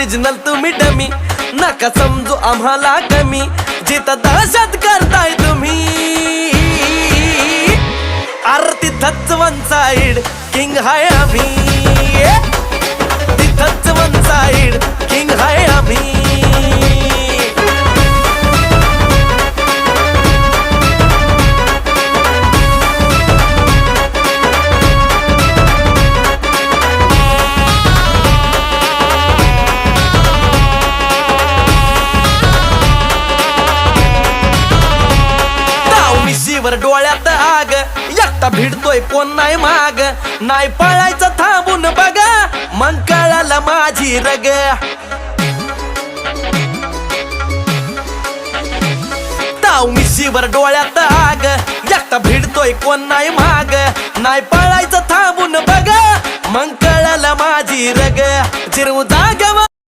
Original तुम्ही dummy, नका समजू आम्हाला कमी, जिथं दहशत करताय तुम्ही अरे तिथंच वन साइड किंग हाय आम्ही, तिथंच वन साइड किंग हाय आम्ही. वर डोळ्यात आग, एकटा भिडतोय कोण नाही माग, नाही पळायचं थांबून बघा, मग कळालं माझी रग. ताव मिशीवर डोळ्यात आग, एकटा भिडतोय कोण नाही माग, नाही पळायचं थांबून बघा, मग कळालं माझी रग. जिरवू